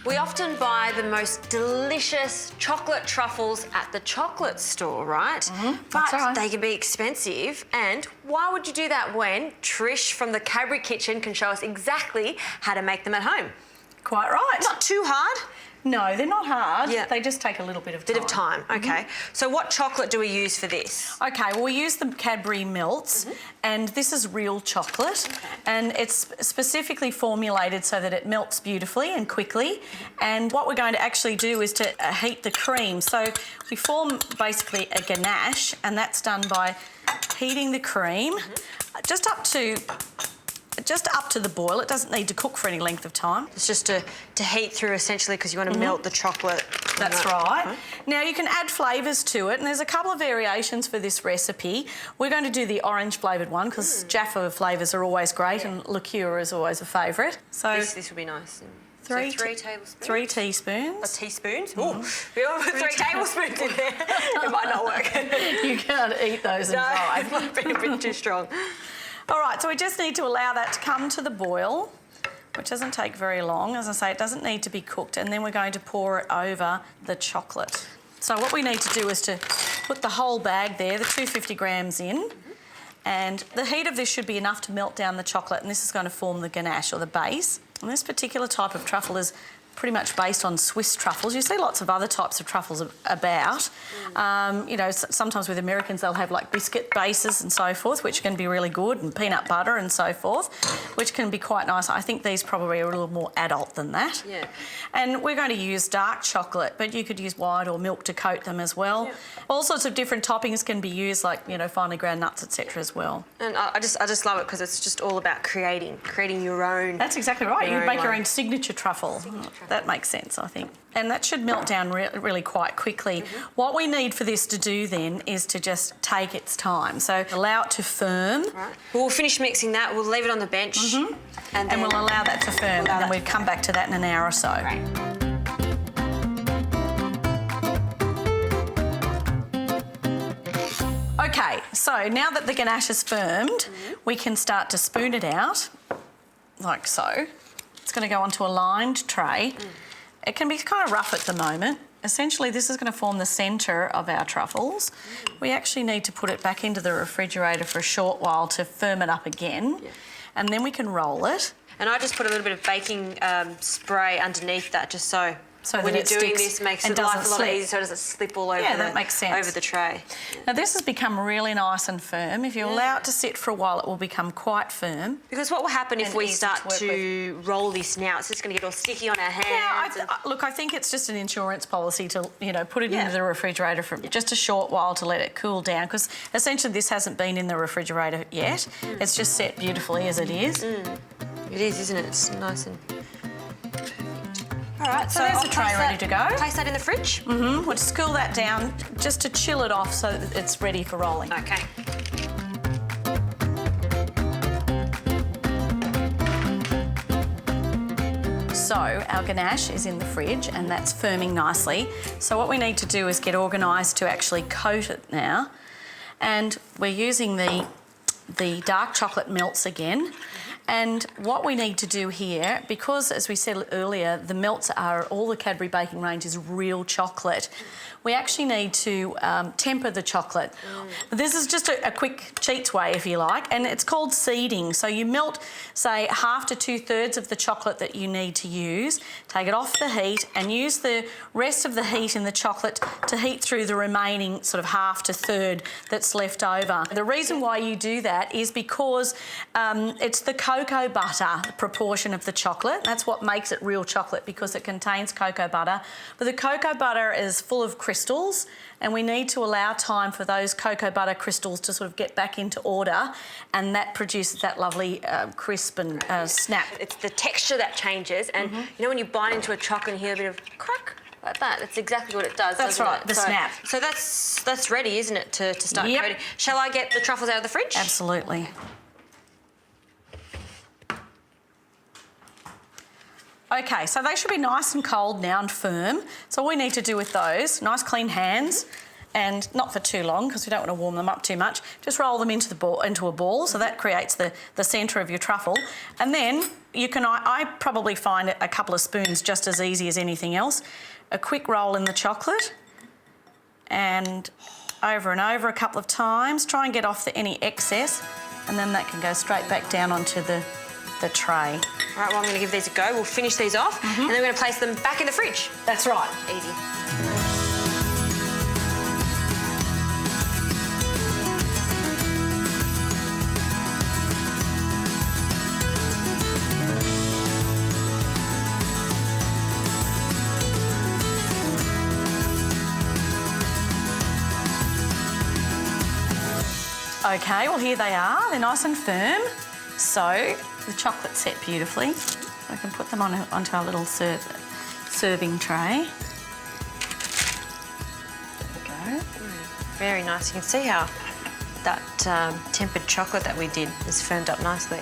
We often buy the most delicious chocolate truffles at the chocolate store, right? But right. they can be expensive. And why would you do that when Trish from the Cadbury kitchen can show us exactly how to make them at home? Quite right. Not too hard. No, they're not hard. Yeah. They just take a little bit of time. Bit of time, okay. So what chocolate do we use for this? Okay, well, we use the Cadbury melts, and this is real chocolate, and it's specifically formulated so that it melts beautifully and quickly. And what we're going to actually do is to heat the cream. So we form basically a ganache, and that's done by heating the cream just up to the boil. It doesn't need to cook for any length of time. It's just to heat through essentially because you want to melt the chocolate. That's right. Okay. Now you can add flavours to it, and there's a couple of variations for this recipe. We're going to do the orange flavoured one because Jaffa flavours are always great and liqueur is always a favourite. So this will be nice. Three tablespoons. 3 teaspoons. Oh, teaspoons? Ooh, we all put 3 tablespoons in there. It might not work. You can't eat those in five. It might be a bit too strong. All right, so we just need to allow that to come to the boil, which doesn't take very long. As I say, it doesn't need to be cooked, and then we're going to pour it over the chocolate. So what we need to do is to put the whole bag there, the 250 grams in, and the heat of this should be enough to melt down the chocolate, and this is going to form the ganache or the base. And this particular type of truffle is pretty much based on Swiss truffles. You see lots of other types of truffles about. You know, sometimes with Americans they'll have like biscuit bases and so forth, which can be really good, and peanut butter and so forth, which can be quite nice. I think these probably are a little more adult than that. Yeah. And we're going to use dark chocolate, but you could use white or milk to coat them as well. Yeah. All sorts of different toppings can be used, like, you know, finely ground nuts, etc. as well. And I just love it because it's just all about creating your own. That's exactly right. You make your own signature truffle. That makes sense, I think. And that should melt down really quite quickly. What we need for this to do then is to just take its time. So allow it to firm. Right. We'll finish mixing that. We'll leave it on the bench. And we'll allow that to firm. And then we'll come back to that in an hour or so. Right. Okay, so now that the ganache is firmed, we can start to spoon it out, like so. It's going to go onto a lined tray. It can be kind of rough at the moment. Essentially, this is going to form the centre of our truffles. We actually need to put it back into the refrigerator for a short while to firm it up again, and then we can roll it. And I just put a little bit of baking spray underneath that just so when that you're doing this makes it life a lot easier so it doesn't slip all over, that makes sense. over the tray. Now this has become really nice and firm. If you allow it to sit for a while, it will become quite firm. Because what will happen if we start to roll this now? It's just going to get all sticky on our hands. Yeah, look, I think it's just an insurance policy to, you know, put it into the refrigerator for just a short while to let it cool down, because essentially this hasn't been in the refrigerator yet. It's just set beautifully as it is. It is, isn't it? It's nice and... All right, so there's the tray ready to go. Place that in the fridge. We'll just cool that down just to chill it off so that it's ready for rolling. Okay. So our ganache is in the fridge and that's firming nicely. So what we need to do is get organised to actually coat it now. And we're using the dark chocolate melts again. And what we need to do here, because as we said earlier, the melts are, all the Cadbury baking range is real chocolate, we actually need to temper the chocolate. This is just a quick cheats way, if you like, and it's called seeding. So you melt, say, 1/2 to 2/3 of the chocolate that you need to use, take it off the heat and use the rest of the heat in the chocolate to heat through the remaining sort of 1/2 to 1/3 that's left over. The reason why you do that is because it's the cocoa butter proportion of the chocolate. That's what makes it real chocolate, because it contains cocoa butter. But the cocoa butter is full of crystals, and we need to allow time for those cocoa butter crystals to sort of get back into order, and that produces that lovely crisp and snap. It's the texture that changes, and you know when you bite into a chocolate and you hear a bit of crack like that, that's exactly what it does. That's right, the snap. So that's ready, isn't it, to start coating? Shall I get the truffles out of the fridge? Absolutely. Okay, so they should be nice and cold now and firm. So all we need to do with those, nice clean hands, and not for too long because we don't want to warm them up too much. Just roll them into a ball, so that creates the centre of your truffle. And then you can, I probably find a couple of spoons just as easy as anything else. A quick roll in the chocolate and over and over a couple of times. Try and get off any excess, and then that can go straight back down onto the tray. All right, well, I'm going to give these a go. We'll finish these off, and then we're going to place them back in the fridge. That's right. Easy. Okay, well, here they are. They're nice and firm. So the chocolate's set beautifully. I can put them onto our little serving tray. There we go. Very nice. You can see how that tempered chocolate that we did is firmed up nicely.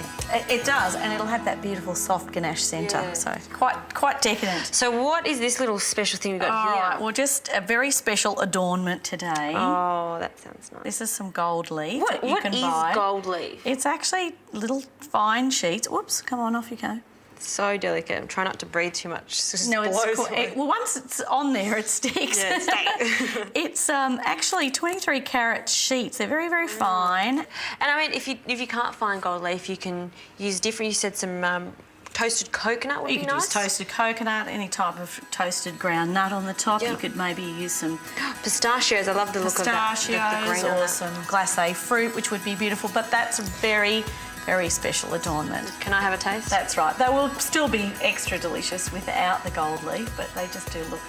It does, and it'll have that beautiful soft ganache centre, Yeah. so quite decadent. So what is this little special thing we've got All here? right, well, just a very special adornment today. Oh, that sounds nice. This is some gold leaf that you What can is buy. gold leaf? It's actually little fine sheets. Whoops, come on, off you go. So delicate. I'm trying not to breathe too much. It just blows away. well, once it's on there, it sticks. Yeah, it sticks. It's actually 23 carat sheets. They're very, very fine. And I mean, if you can't find gold leaf, you can use different. You said some toasted coconut would be You could nice. use toasted coconut, any type of toasted ground nut on the top. Yeah. You could maybe use some Pistachios. I love the look of that. pistachios The green on or that. some glacé fruit, which would be beautiful. But that's a very, very special adornment. Can I have a taste? That's right. They will still be extra delicious without the gold leaf, but they just do look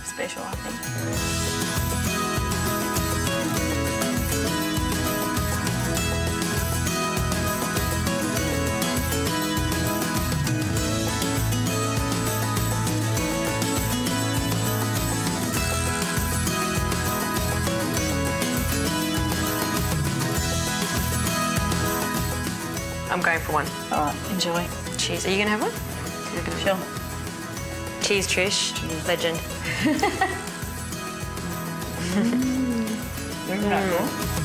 special, I think. I'm going for one. All right, enjoy. Cheers. Are you going to have one? Sure. Cheers, Trish. Legend. Mm.